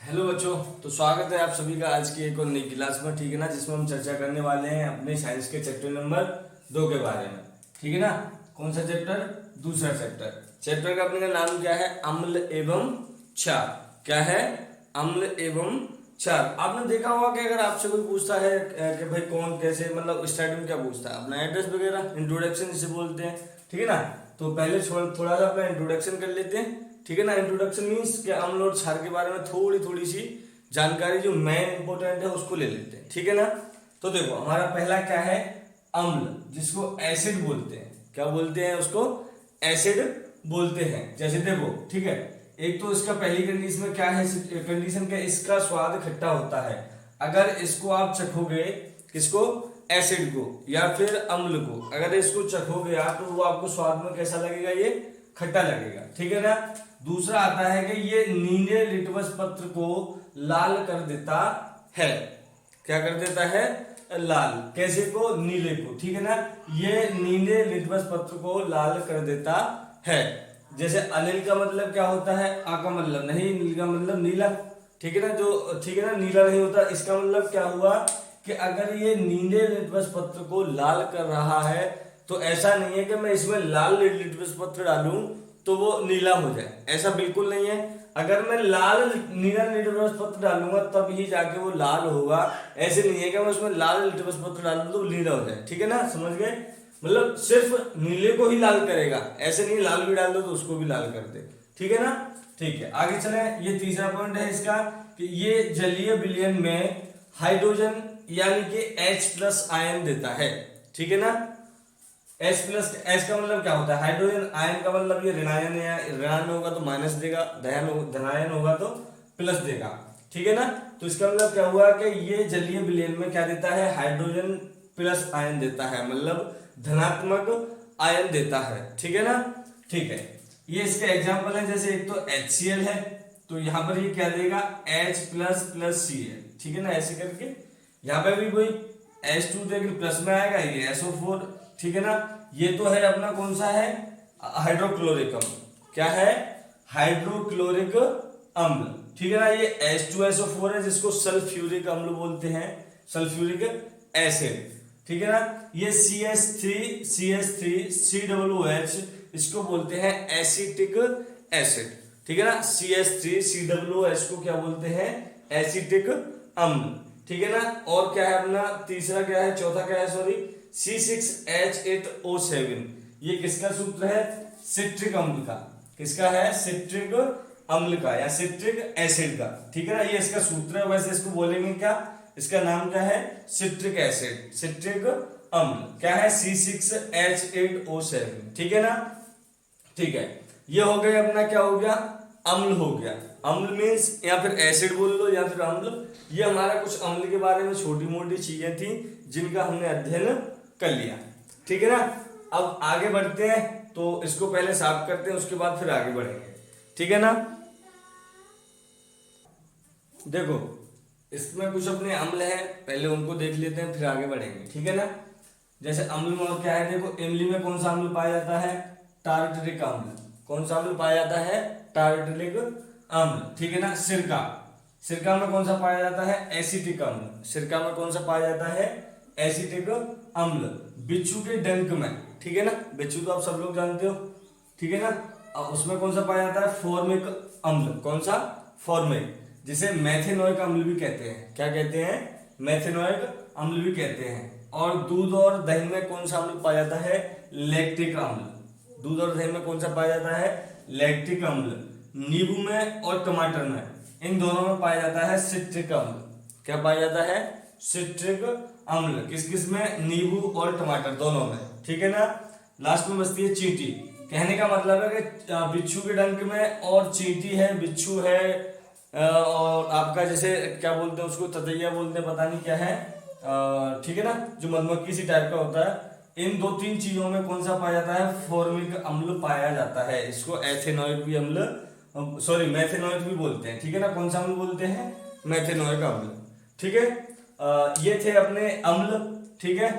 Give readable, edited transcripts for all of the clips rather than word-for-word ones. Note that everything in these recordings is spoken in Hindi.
हेलो बच्चों। तो स्वागत है आप सभी का आज की एक और नई क्लास में। ठीक है ना, जिसमें हम चर्चा करने वाले हैं अपने साइंस के चैप्टर नंबर 2 के बारे में। ठीक है ना, कौन सा चैप्टर? दूसरा चैप्टर। चैप्टर का अपने का नाम क्या है? अम्ल एवं क्षार। क्या है? अम्ल एवं क्षार। आपने देखा होगा कि अगर आपसे कोई पूछता है कि भाई कौन कैसे, मतलब स्टार्टिंग में क्या पूछता है? अपना एड्रेस वगैरह, इंट्रोडक्शन जिसे बोलते हैं। ठीक है ना, तो पहले थोड़ा सा अपना इंट्रोडक्शन कर लेते हैं। ठीक है ना, इंट्रोडक्शन मीन्स कि अम्ल और क्षार के बारे में थोड़ी थोड़ी सी जानकारी जो मेन इंपॉर्टेंट है उसको ले लेते हैं। ठीक है ना, तो देखो हमारा पहला क्या है? अम्ल, जिसको एसिड बोलते हैं। क्या बोलते हैं उसको? एसिड बोलते हैं। जैसे देखो, ठीक है, एक तो इसका पहली कंडीशन में क्या है? कंडीशन का इसका स्वाद खट्टा होता है। अगर इसको आप चखोगे, किसको? एसिड को या फिर अम्ल को, अगर इसको चखोगे आप तो वो आपको स्वाद में कैसा लगेगा? ये खट्टा लगेगा। ठीक है ना। दूसरा आता है कि ये नीले लिटमस पत्र को लाल कर देता है। क्या कर देता है? लाल। कैसे को? नीले को। ठीक है ना, ये नीले लिटमस पत्र को लाल कर देता है। जैसे अनिल का मतलब क्या होता है? आ का मतलब नहीं, नील का मतलब नीला। ठीक है ना, जो ठीक है ना, नीला नहीं होता। इसका मतलब क्या हुआ कि अगर ये नीले लिटमस पत्र को लाल कर रहा है तो ऐसा नहीं है कि मैं इसमें लाल लिटमस पत्र डालूं तो वो नीला हो जाए, ऐसा बिल्कुल नहीं है। अगर मैं लाल नीला लिटमस पत्र डालूंगा तब ही जाके वो लाल होगा। ऐसे नहीं है कि मैं उसमें लाल लिटमस पत्र डालूं तो नीला हो जाए। ठीक है ना, समझ गए? मतलब सिर्फ नीले को ही लाल करेगा, ऐसे नहीं लाल भी डाल दो तो उसको भी लाल कर दे। ठीक है ना, ठीक है, आगे चले। ये तीसरा पॉइंट है इसका कि ये जलीय विलयन में हाइड्रोजन यानी कि H+ आयन देता है। ठीक है ना, H का मतलब क्या होता है? हाइड्रोजन। आयन का मतलब ये ऋणायन है, ऋणायन होगा तो माइनस देगा, धनायन होगा तो प्लस देगा। ठीक है ना, तो इसका मतलब क्या हुआ कि ये जलीय विलयन में क्या देता है? हाइड्रोजन प्लस आयन देता है, मतलब धनात्मक आयन देता है। ठीक है ना, ठीक है। ये इसके एग्जाम्पल है, जैसे एक तो HCl है, तो यहाँ पर ये क्या देगा? H++Cl। ठीक है ना, ऐसे करके यहाँ पे भी कोई H2 देकर प्लस में आएगा, ये SO4। ठीक है ना, ये तो है अपना कौन सा है? हाइड्रोक्लोरिक अम्ल। क्या है? हाइड्रोक्लोरिक अम्ल। ठीक है ना, ये H2SO4 है जिसको सल्फ्यूरिक अम्ल बोलते हैं, सल्फ्यूरिक एसिड। ठीक है ना, ये CH3COH इसको बोलते हैं एसिटिक एसिड। ठीक है ना, CH3COH को क्या बोलते हैं? एसिटिक अम्ल। ठीक है ना, और क्या है अपना तीसरा? क्या है? चौथा क्या है? Sorry, C6H8O7। ये किसका सूत्र है? सिट्रिक अम्ल का। किसका है? सिट्रिक अम्ल का या सिट्रिक एसिड का। ठीक है ना, ये इसका सूत्र है। वैसे इसको बोलेंगे क्या? इसका नाम क्या है? सिट्रिक एसिड, सिट्रिक अम्ल। क्या है? C6H8O7। ठीक है ना, ठीक है। ये हो गया अपना, क्या हो गया? अम्ल हो गया। अम्ल मीन्स या फिर एसिड बोल लो या फिर अम्ल। ये हमारा कुछ अम्ल के बारे में छोटी मोटी चीजें थी जिनका हमने अध्ययन कर लिया। ठीक है ना, अब आगे बढ़ते हैं, तो इसको पहले साफ करते हैं, उसके बाद फिर आगे बढ़ेंगे। ठीक है ना, देखो इसमें कुछ अपने अम्ल है, पहले उनको देख लेते हैं फिर आगे बढ़ेंगे। ठीक है ना, जैसे अम्ल में और क्या है? देखो, इमली में कौन सा अम्ल पाया जाता है? टार्टरिक अम्ल। कौन सा अम्ल पाया जाता है? टार्टरिक अम्ल। ठीक है ना, सिरका, सिरका में कौन सा पाया जाता है? एसिटिक अम्ल। सिरका में कौन सा पाया जाता है? एसिटिक अम्ल। बिच्छू के डंक में, ठीक है ना, बिच्छू तो आप सब लोग जानते हो। ठीक है ना, अब उसमें कौन सा पाया जाता है? फॉर्मिक अम्ल। कौन सा? फॉर्मिक, जिसे मेथेनोइक अम्ल भी कहते हैं। क्या कहते हैं? मेथेनोइक अम्ल भी कहते हैं। और दूध और दही में कौन सा अम्ल पाया जाता है? लैक्टिक अम्ल। दूध और दही में कौन सा पाया जाता है? लैक्टिक अम्ल। नींबू में और टमाटर में, इन दोनों में पाया जाता है सिट्रिक अम्ल। क्या पाया जाता है? सिट्रिक अम्ल। किस किस में? नींबू और टमाटर दोनों में। ठीक है ना, लास्ट में बचती है चींटी। कहने का मतलब है कि बिच्छू के डंक में और चींटी है, बिच्छू है, और आपका जैसे क्या बोलते हैं उसको, ततैया बोलते हैं, पता नहीं क्या है। ठीक है ना, जो मधुमक्खी सी टाइप का होता है। इन दो तीन चीजों में कौन सा पाया जाता है? फॉर्मिक अम्ल पाया जाता है। इसको एथेनोइक भी अम्ल, सॉरी मेथेनोइक भी बोलते हैं। ठीक है ना, कौन सा अम्ल बोलते हैं? मेथेनोइक अम्ल। ठीक है, ये थे अपने अम्ल। ठीक है,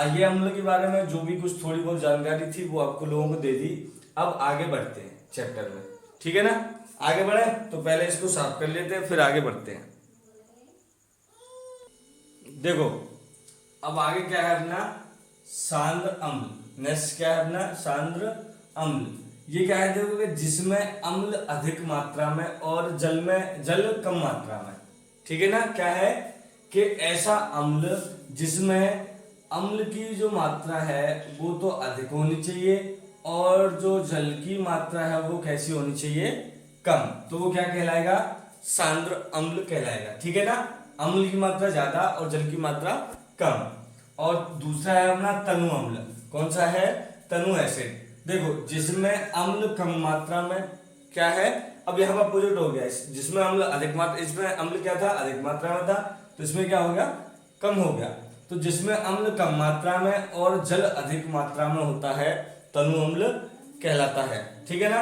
ये अम्ल के बारे में जो भी कुछ थोड़ी बहुत जानकारी थी वो आपको लोगों को दे दी। अब आगे बढ़ते हैं चैप्टर में। ठीक है ना, आगे बढ़े तो पहले इसको साफ कर लेते हैं फिर आगे बढ़ते हैं। देखो अब आगे क्या है अपना सांद्र अम्ल। नेक्स्ट क्या है अपना सांद्र अम्ल। ये क्या है देखो कि जिसमें अम्ल अधिक मात्रा में और जल कम मात्रा में। ठीक है ना, क्या है कि ऐसा अम्ल जिसमें अम्ल की जो मात्रा है वो तो अधिक होनी चाहिए और जो जल की मात्रा है वो कैसी होनी चाहिए, कम। तो वो क्या कहलाएगा, सांद्र अम्ल कहलाएगा। ठीक है ना, अम्ल की मात्रा ज्यादा और जल की मात्रा कम। और दूसरा है अपना तनु अम्ल। कौन सा है, तनु एसिड। देखो जिसमें अम्ल कम मात्रा में क्या है, अब यहाँ पर अपोजिट हो गया, जिसमें अम्ल अधिक मात्रा, इसमें अम्ल क्या था अधिक मात्रा में था तो इसमें क्या हो गया, कम हो गया। तो जिसमें अम्ल कम मात्रा में और जल अधिक मात्रा में होता है तनु अम्ल कहलाता है। ठीक है ना,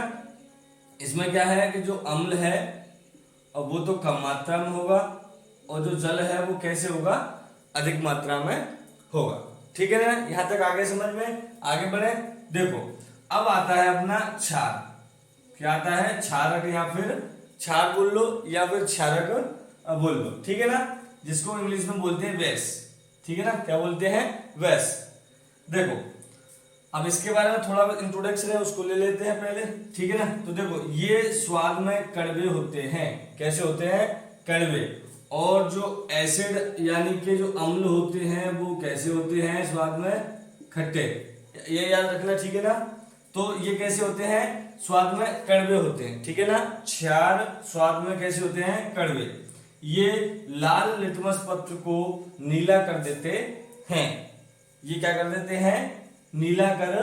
इसमें क्या है कि जो अम्ल है और वो तो कम मात्रा में होगा और जो जल है वो कैसे होगा, अधिक मात्रा में होगा। ठीक है ना, यहां तक आगे समझ में, आगे बढ़े। देखो अब आता है अपना क्षार। क्या आता है, क्षारक या फिर क्षार बोल लो या फिर क्षारक बोल लो। ठीक है ना, जिसको इंग्लिश में बोलते हैं वैस। ठीक है ना, क्या बोलते हैं, वैस। देखो अब इसके बारे में थोड़ा इंट्रोडक्शन है, उसको ले लेते हैं पहले। ठीक है ना, तो देखो ये स्वाद में कड़वे होते हैं। कैसे होते हैं, कड़वे। और जो एसिड यानी कि जो अम्ल होते हैं वो कैसे होते हैं, स्वाद में खट्टे। ये याद रखना। ठीक है ना, तो ये कैसे होते हैं, स्वाद में कड़वे होते हैं। ठीक है ना, क्षार स्वाद में कैसे होते हैं, कड़वे। ये लाल लिटमस पत्र को नीला कर देते हैं। ये क्या कर देते हैं, नीला कर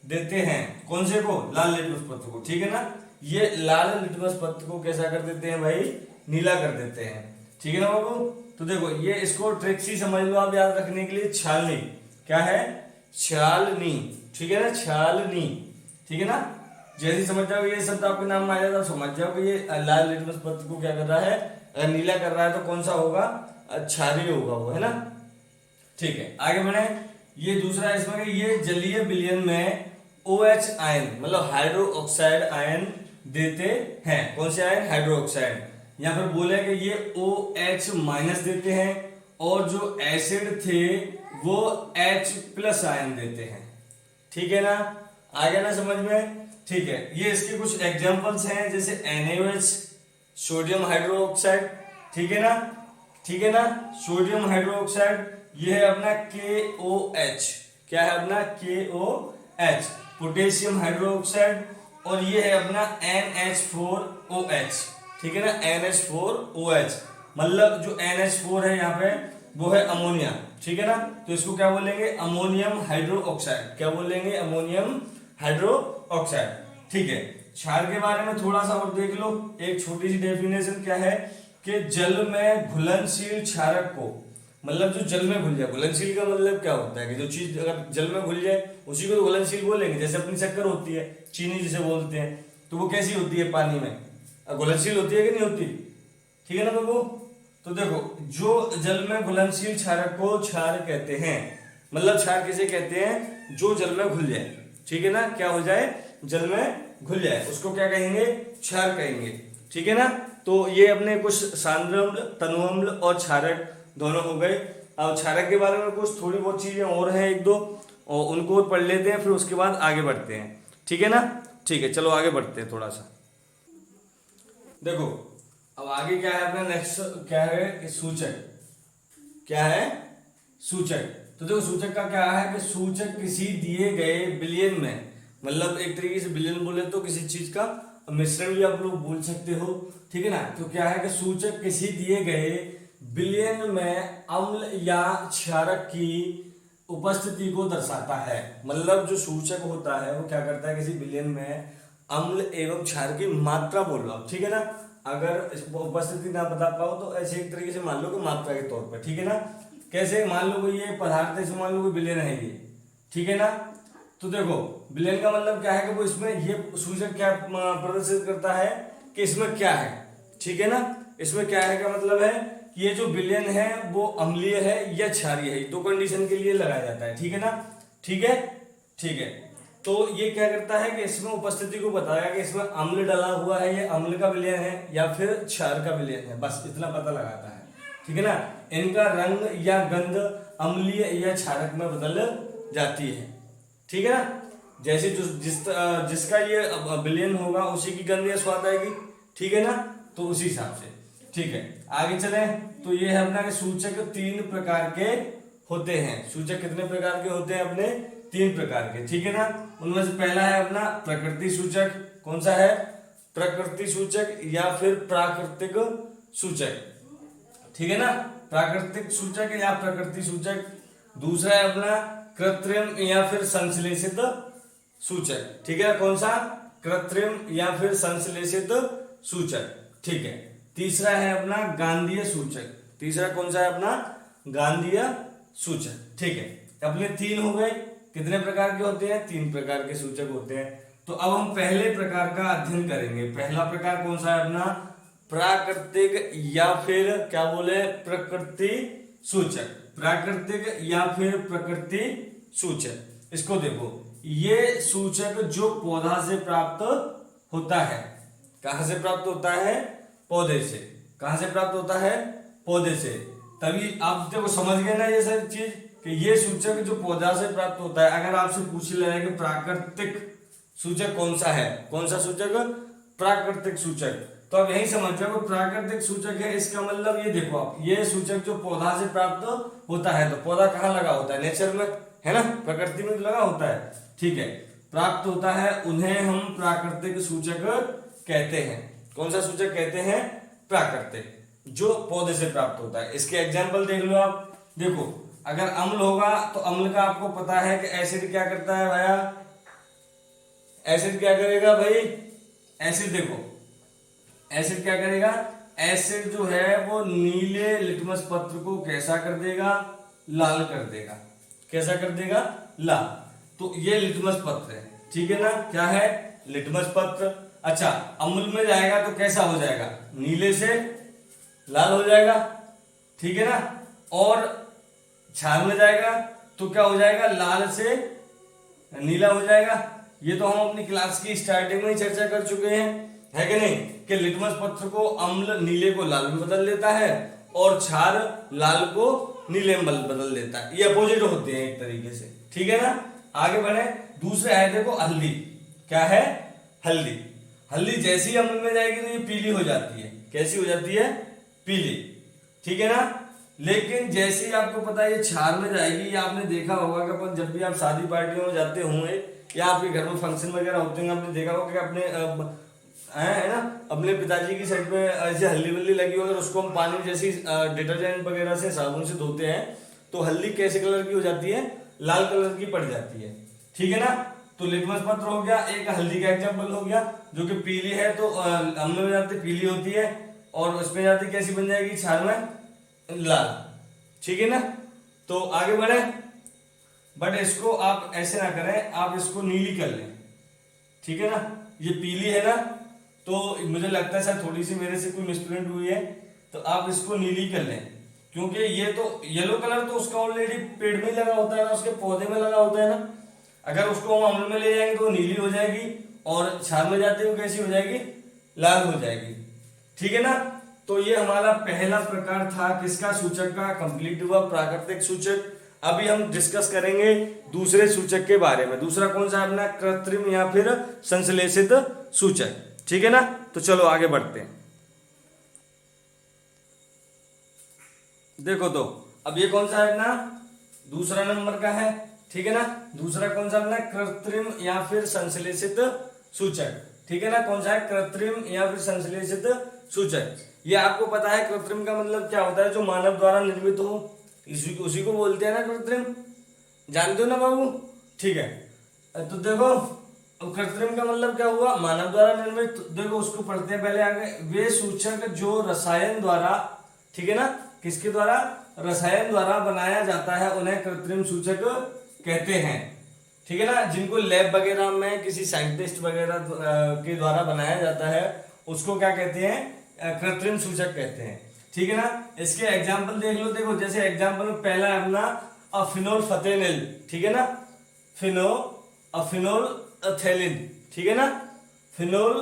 देते हैं। कौन से को, लाल लिटमस पत्र को। ठीक है ना, ये लाल लिटमस पत्र को कैसा कर देते हैं भाई, नीला कर देते हैं। ठीक है ना बाबू, तो देखो ये इसको ट्रिक सी समझ लो आप याद रखने के लिए, छालनी। क्या है, छालनी। ठीक है ना, छालनी। ठीक है ना, जैसे समझ जाओ ये शब्द आपके नाम में आ जाता समझ जाओ कि ये लाल लिटमस पत्र को क्या कर रहा है, अगर नीला कर रहा है तो कौन सा होगा, क्षारीय होगा वो, है ना। ठीक है, आगे बढ़े। ये दूसरा इसमें ये जलीय विलयन में OH आयन मतलब हाइड्रो ऑक्साइड आयन देते हैं। कौन से आयन, हाइड्रो ऑक्साइड। या फिर बोले कि ये OH माइनस देते हैं और जो एसिड थे वो H+ आयन देते हैं। ठीक है ना, आ गया ना समझ में। ठीक है, ये इसके कुछ एग्जांपल्स हैं, जैसे NaOH सोडियम हाइड्रोक्साइड। ठीक है ना, ठीक है ना, सोडियम हाइड्रोक्साइड। ये है अपना KOH। क्या है अपना, KOH पोटेशियम हाइड्रोक्साइड। और ये है अपना NH4OH। ठीक है ना, NH4OH मतलब जो NH4 है यहाँ पे वो है अमोनिया। ठीक है ना, तो इसको क्या बोलेंगे, अमोनियम हाइड्रोक्साइड। क्या बोलेंगे, अमोनियम हाइड्रोक्साइड। ठीक है, क्षार के बारे में थोड़ा सा और देख लो। एक छोटी सी डेफिनेशन क्या है कि जल में घुलनशील क्षारक को, मतलब जो जल में घुल जाए। घुलनशील का मतलब क्या होता है कि जो चीज अगर जल में घुल जाए उसी को तो घुलनशील बोलेंगे। जैसे अपनी शक्कर होती है, चीनी जिसे बोलते हैं, तो वो कैसी होती है, पानी में घुलनशील होती है कि नहीं होती। ठीक है ना बाबू, तो देखो जो जल में घुलनशील क्षारक को क्षार कहते हैं। मतलब क्षार किसे कहते हैं, जो जल में घुल जाए। ठीक है ना, क्या हो जाए, जल में घुल जाए, उसको क्या कहेंगे, क्षार कहेंगे। ठीक है ना, तो ये अपने कुछ सांद्र अम्ल, तनु अम्ल और क्षारक दोनों हो गए। अब क्षारक के बारे में कुछ थोड़ी बहुत चीजें और हैं, एक दो, और उनको पढ़ लेते हैं, फिर उसके बाद आगे बढ़ते हैं। ठीक है ना, ठीक है, चलो आगे बढ़ते हैं थोड़ा सा। देखो अब आगे क्या है अपना नेक्स्ट, क्या है कि सूचक। क्या है, सूचक। तो देखो सूचक का क्या है कि सूचक किसी दिए गए विलयन में, मतलब एक तरीके से विलयन बोले तो किसी चीज का मिश्रण भी आप लोग बोल सकते हो। ठीक है ना, तो क्या है कि सूचक किसी दिए गए विलयन में अम्ल या क्षारक की उपस्थिति को दर्शाता है। मतलब जो सूचक होता है वो क्या करता है, किसी विलयन में अम्ल एवं क्षार की मात्रा बोल रहा हूं। ठीक है ना, अगर इसको उपस्थिति ना बता पाओ तो ऐसे एक तरीके से मान लो कि मात्रा के तौर पर। ठीक है ना, कैसे, मान लो कि ये पदार्थ है, मान लो कि विलयन है ये। ठीक है ना, तो देखो विलयन का मतलब क्या है कि वो इसमें ये सूचक क्या प्रदर्शित करता है कि इसमें क्या है। ठीक है ना, इसमें क्या है का मतलब है कि ये जो विलयन है वो अम्लीय है या क्षारीय है, दो कंडीशन के लिए लगाया जाता है। ठीक है ना, ठीक है, ठीक है। तो ये क्या करता है कि इसमें उपस्थिति को बताया कि इसमें अम्ल डला हुआ है, ये अम्ल का विलयन है या फिर क्षार का विलयन है, बस इतना पता लगाता है। ठीक है ना। इनका रंग या गंध अम्लीय या क्षारक में बदल जाती है। ठीक है ना। जैसे जिसका ये विलयन होगा उसी की गंध या स्वाद आएगी। ठीक है ना। तो उसी हिसाब से ठीक है। आगे चले तो ये है अपना कि सूचक 3 प्रकार के होते हैं। सूचक कितने प्रकार के होते हैं अपने? 3 प्रकार के। ठीक है ना। उनमें से पहला है अपना प्रकृति सूचक। कौन सा है? प्रकृति सूचक या फिर प्राकृतिक सूचक। ठीक है ना। प्राकृतिक सूचक या प्रकृति सूचक। दूसरा है अपना कृत्रिम या फिर संश्लेषित सूचक। ठीक है। कौन सा? कृत्रिम या फिर संश्लेषित सूचक। ठीक है। तीसरा है अपना गांधीय सूचक। तीसरा कौन सा है अपना? गांधीय सूचक। ठीक है। अपने 3 हो गए। कितने प्रकार के होते हैं? 3 प्रकार के सूचक होते हैं। तो अब हम पहले प्रकार का अध्ययन करेंगे। पहला प्रकार कौन सा है अपना? प्राकृतिक या फिर क्या बोले? प्रकृति सूचक। प्राकृतिक या फिर प्रकृति सूचक। इसको देखो, ये सूचक जो पौधा से प्राप्त होता है। कहां से प्राप्त होता है? पौधे से। कहां से प्राप्त होता है? पौधे से। तभी आप देखो समझ गए ना ये सारी चीज कि ये सूचक जो पौधा से प्राप्त होता है। अगर आपसे पूछ लिया है कि प्राकृतिक सूचक कौन सा है, कौन सा सूचक? प्राकृतिक सूचक। तो अब यही समझ जाओ प्राकृतिक सूचक है, इसका मतलब ये देखो आप, ये सूचक जो पौधा से प्राप्त होता है। तो पौधा कहाँ लगा होता है? नेचर में, है ना, प्रकृति में लगा होता है। ठीक है। प्राप्त होता है, उन्हें हम प्राकृतिक सूचक कहते हैं। कौन सा सूचक कहते हैं? प्राकृतिक, जो पौधे से प्राप्त होता है। इसके एग्जाम्पल देख लो आप। देखो अगर अम्ल होगा तो अम्ल का आपको पता है कि एसिड क्या करता है भैया? एसिड क्या करेगा भाई? एसिड देखो, एसिड क्या करेगा? एसिड जो है वो नीले लिटमस पत्र को कैसा कर देगा? लाल कर देगा। कैसा कर देगा? लाल। तो ये लिटमस पत्र है। ठीक है ना। क्या है? लिटमस पत्र। अच्छा, अम्ल में जाएगा तो कैसा हो जाएगा? नीले से लाल हो जाएगा। ठीक है ना। और क्षार में जाएगा तो क्या हो जाएगा? लाल से नीला हो जाएगा। ये तो हम अपनी क्लास की स्टार्टिंग में ही चर्चा कर चुके हैं, है कि नहीं, कि लिटमस पत्र को अम्ल नीले को लाल में बदल देता है और क्षार लाल को नीले में बदल देता है। ये अपोजिट होते हैं एक तरीके से। ठीक है ना। आगे बढ़े। दूसरा है देखो हल्दी। क्या है? हल्दी। हल्दी जैसी ही अम्ल में जाएगी तो ये पीली हो जाती है। कैसी हो जाती है? पीली। ठीक है ना। लेकिन जैसे ही आपको पता है ये क्षार में जाएगी, या आपने देखा होगा कि अपन जब भी आप शादी पार्टियों में जाते होंगे या आपके घर में फंक्शन वगैरह होते हैं, आपने देखा होगा कि अपने है ना, अपने पिताजी की साइड पे ऐसे हल्दी वल्दी लगी हो, अगर उसको हम पानी जैसी डिटर्जेंट वगैरह से साबुन से धोते हैं तो हल्दी कैसे कलर की हो जाती है? लाल कलर की पड़ जाती है। ठीक है ना। तो लिटमस पत्र हो गया, एक हल्दी का एग्जाम्पल हो गया, जो कि पीली है तो अम्ल में जाती पीली होती है और उसमें जाती कैसी बन जाएगी? क्षार में लाल। ठीक है ना। तो आगे बढ़े। बट इसको आप ऐसे ना करें, आप इसको नीली कर लें। ठीक है ना। ये पीली है ना, तो मुझे लगता है शायद थोड़ी सी मेरे से कोई मिसप्रिंट हुई है, तो आप इसको नीली कर लें। क्योंकि ये तो येलो कलर तो उसका ऑलरेडी पेड़ में ही लगा होता है ना, उसके पौधे में लगा होता है ना। अगर उसको हम अम्ल में ले जाएंगे तो नीली हो जाएगी और क्षार में जाते हुए कैसी हो जाएगी? लाल हो जाएगी। ठीक है ना। तो ये हमारा पहला प्रकार था किसका? सूचक का। कंप्लीट हुआ प्राकृतिक सूचक। अभी हम डिस्कस करेंगे दूसरे सूचक के बारे में। दूसरा कौन सा है अपना? कृत्रिम या फिर संश्लेषित सूचक। ठीक है ना। तो चलो आगे बढ़ते हैं। देखो तो अब ये कौन सा है अपना? दूसरा नंबर का है। ठीक है ना। दूसरा कौन सा अपना? कृत्रिम या फिर संश्लेषित सूचक। ठीक है ना। कौन सा है? कृत्रिम या फिर संश्लेषित सूचक। ये आपको पता है कृत्रिम का मतलब क्या होता है? जो मानव द्वारा निर्मित हो, उसी को बोलते हैं ना कृत्रिम। जानते हो ना बाबू? ठीक है। तो देखो अब कृत्रिम का मतलब क्या हुआ? मानव द्वारा निर्मित। देखो उसको पढ़ते हैं पहले आगे। वे सूचक जो रसायन द्वारा, ठीक है ना, किसके द्वारा? रसायन द्वारा बनाया जाता है, उन्हें कृत्रिम सूचक कहते हैं। ठीक है ना। जिनको लैब वगैरह में किसी साइंटिस्ट वगैरह के द्वारा बनाया जाता है उसको क्या कहते हैं? कृत्रिम सूचक कहते हैं। ठीक है ना। इसके एग्जाम्पल देख लो। देखो जैसे एग्जाम्पल में पहला है अपना फिनोल्फथेनिल। ठीक है ना। फिनोल्फथेनिल फिनोल एथेलिन, ठीक है ना, फिनोल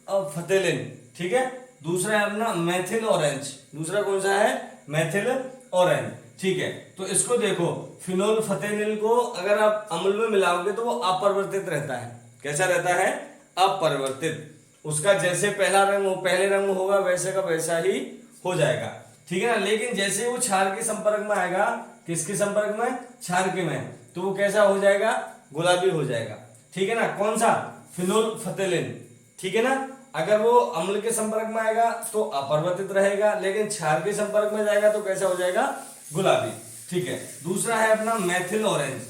फथेलिन, ठीक है। दूसरा है अपना मेथिल ऑरेंज, दूसरा कौन सा है, मेथिल ऑरेंज, ठीक है। तो इसको देखो, फिनोल फथेलिन को अगर आप अम्ल में मिलाओगे तो वो अपरिवर्तित रहता है। कैसा रहता है, अपरिवर्तित। उसका जैसे पहला रंग हो, पहले रंग होगा वैसे का वैसा ही हो जाएगा, ठीक है ना। लेकिन जैसे वो क्षार के संपर्क में आएगा, किसके संपर्क में, क्षार के में, तो वो कैसा हो जाएगा, गुलाबी हो जाएगा, ठीक है ना। कौन सा, फिनोल फथेलिन, ठीक है ना। अगर वो अम्ल के संपर्क में आएगा तो अपरिवर्तित रहेगा, लेकिन क्षार के संपर्क में जाएगा तो कैसा हो जाएगा, गुलाबी, ठीक है। दूसरा है अपना मेथिल ऑरेंज।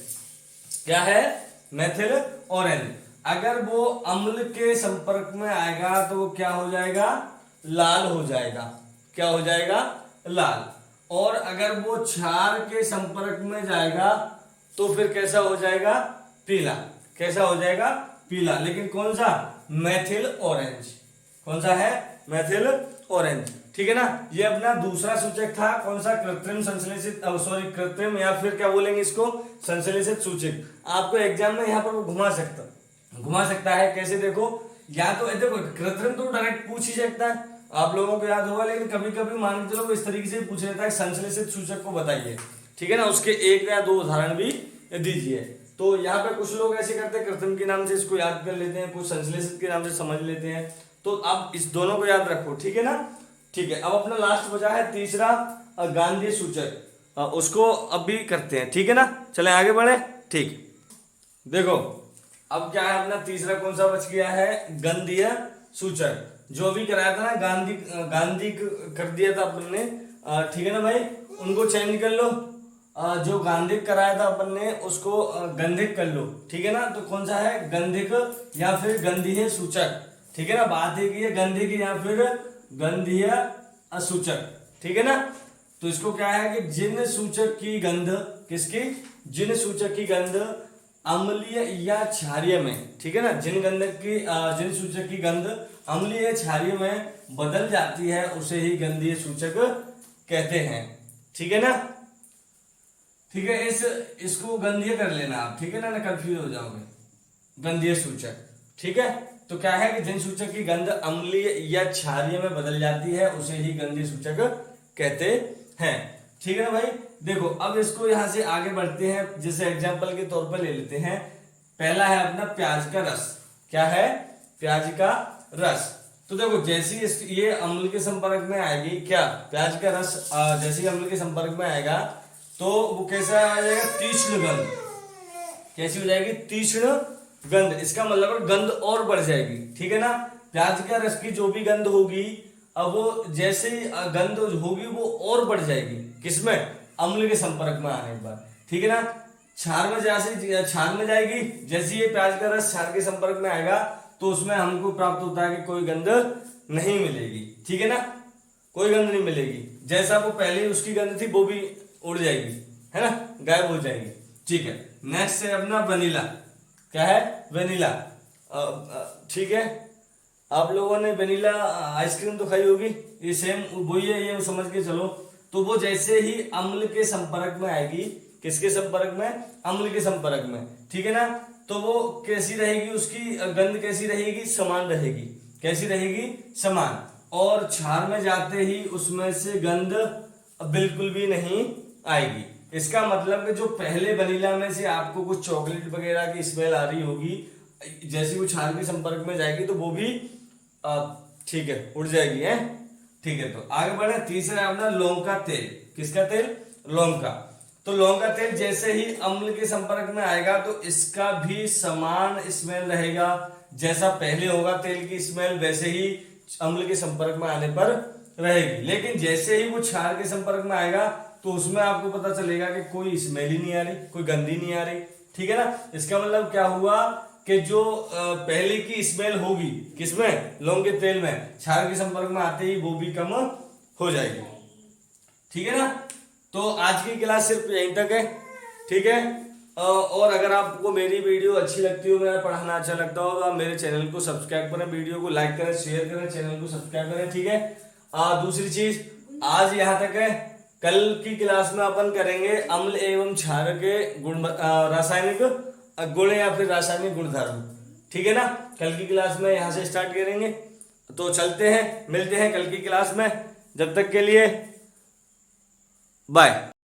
क्या है, मेथिल ऑरेंज। अगर वो अम्ल के संपर्क में आएगा तो वो क्या हो जाएगा, लाल हो जाएगा, क्या हो जाएगा, लाल। और अगर वो क्षार के संपर्क में जाएगा तो फिर कैसा हो जाएगा, पीला, कैसा हो जाएगा, पीला। लेकिन कौन सा, मेथिल ऑरेंज, कौन सा है, मेथिल ऑरेंज, ठीक है ना। ये अपना दूसरा सूचक था, कौन सा, कृत्रिम संश्लेषित, सॉरी कृत्रिम या फिर क्या बोलेंगे इसको, संश्लेषित सूचक। आपको एग्जाम में यहाँ पर वो घुमा सकता है, कैसे देखो, या तो देखो कृत्रिम तो डायरेक्ट पूछ ही सकता है, आप लोगों को याद होगा, लेकिन कभी कभी मान के चलो इस तरीके से पूछ लेता है, संश्लेषित सूचक को बताइए, ठीक है ना, उसके एक या दो उदाहरण भी दीजिए। तो यहाँ पे कुछ लोग ऐसे करते हैं, कृत्रिम के नाम से इसको याद कर लेते हैं, कुछ संश्लेषित के नाम से समझ लेते हैं। तो आप इस दोनों को याद रखो, ठीक है ना, ठीक है। अब अपना लास्ट बचा है तीसरा, गांधीय सूचक, उसको अब भी करते हैं, ठीक है ना। चले आगे बढ़े, ठीक। देखो अब क्या है अपना तीसरा, कौन सा बच गया है, गंधीय सूचक। जो भी कराया था ना, गांधी कर दिया था अपन ने, ठीक है ना भाई, उनको चेंज कर लो। जो गांधिक कराया था अपन ने उसको गंधिक कर लो, ठीक है ना। तो कौन सा है, गंधिक या फिर गंधीय सूचक, ठीक है ना। बात है कि ये गंधिक या फिर गंधीय सूचक, ठीक है ना। तो इसको क्या है कि जिन सूचक की गंध, किसकी, जिन सूचक की गंध अम्लीय या क्षारीय में, ठीक है ना, जिन सूचक की गंध अम्लीय या क्षारीय में बदल जाती है उसे ही गंधीय सूचक कहते हैं, ठीक है ना। ठीक है, इसको गंधीय कर लेना आप, ठीक है ना कंफ्यूज हो जाओगे, गंधीय सूचक, ठीक है। तो क्या है कि जिन सूचक की गंध अम्लीय या क्षारीय में बदल जाती है उसे ही गंधीय सूचक कहते हैं, ठीक है ना भाई। देखो अब इसको यहां से आगे बढ़ते हैं, जैसे एग्जांपल के तौर पर ले लेते हैं। पहला है अपना प्याज का रस। क्या है, प्याज का रस। तो देखो जैसे ये अम्ल के संपर्क में आएगी, क्या, प्याज का रस जैसे ही अम्ल के संपर्क में आएगा तो वो कैसा आ जाएगा, तीक्ष्ण गंध। कैसी हो जाएगी, तीक्ष्ण गंध। इसका मतलब गंध और बढ़ जाएगी, ठीक है ना। प्याज का रस की जो भी गंध होगी, अब वो जैसे ही गंध होगी वो और बढ़ जाएगी, किसमें, अम्ल के संपर्क में आने के बाद, ठीक है ना। क्षार में जाएगी, जैसे ये प्याज का रस क्षार के संपर्क में आएगा तो उसमें हमको प्राप्त होता है कि कोई गंध नहीं मिलेगी, ठीक है ना, कोई गंध नहीं मिलेगी। जैसा वो पहले उसकी गंध थी वो भी उड़ जाएगी, है ना, गायब हो जाएगी, ठीक है। नेक्स्ट है अपना वनीला। क्या है, वनीला, ठीक है। आप लोगों ने वनीला आइसक्रीम तो खाई होगी, ये सेम वही है, ये समझ के चलो। तो वो जैसे ही अम्ल के संपर्क में आएगी, किसके संपर्क में, अम्ल के संपर्क में, ठीक है ना, तो वो कैसी रहेगी, उसकी गंध कैसी रहेगी, समान रहेगी। कैसी रहेगी, समान। और क्षार में जाते ही उसमें से गंध बिल्कुल भी नहीं आएगी। इसका मतलब कि जो पहले वनीला में से आपको कुछ चॉकलेट वगैरह की स्मेल आ रही होगी, जैसे वो क्षार के संपर्क में जाएगी तो वो भी ठीक है, उड़ जाएगी, है, ठीक है। तो आगे बढ़े, तीसरा अपना लौंग का तेल। किसका तेल, लौंग का। तो लौंग का तेल जैसे ही अम्ल के संपर्क में आएगा तो इसका भी समान स्मेल रहेगा, जैसा पहले होगा तेल की स्मेल वैसे ही अम्ल के संपर्क में आने पर रहेगी। लेकिन जैसे ही वो क्षार के संपर्क में आएगा तो उसमें आपको पता चलेगा कि कोई स्मेल ही नहीं आ रही, कोई गंध ही नहीं आ रही, ठीक है ना। इसका मतलब क्या हुआ कि जो पहले की स्मेल होगी किसमें, लौंग के तेल में, क्षार के संपर्क में आते ही वो भी कम हो जाएगी, ठीक है ना। तो आज की क्लास सिर्फ यहीं तक है, ठीक है। और अगर आपको मेरी वीडियो अच्छी लगती हो, मेरा पढ़ाना अच्छा लगता हो, तो आप मेरे चैनल को सब्सक्राइब करें, वीडियो को लाइक करें, शेयर करें, चैनल को सब्सक्राइब करें, ठीक है। दूसरी चीज, आज यहाँ तक है। कल की क्लास में अपन करेंगे अम्ल एवं क्षार के गुण, रासायनिक गुण या फिर रासायनिक गुणधर्म। ठीक है ना, कल की क्लास में यहाँ से स्टार्ट करेंगे। तो चलते हैं, मिलते हैं कल की क्लास में। जब तक के लिए बाय।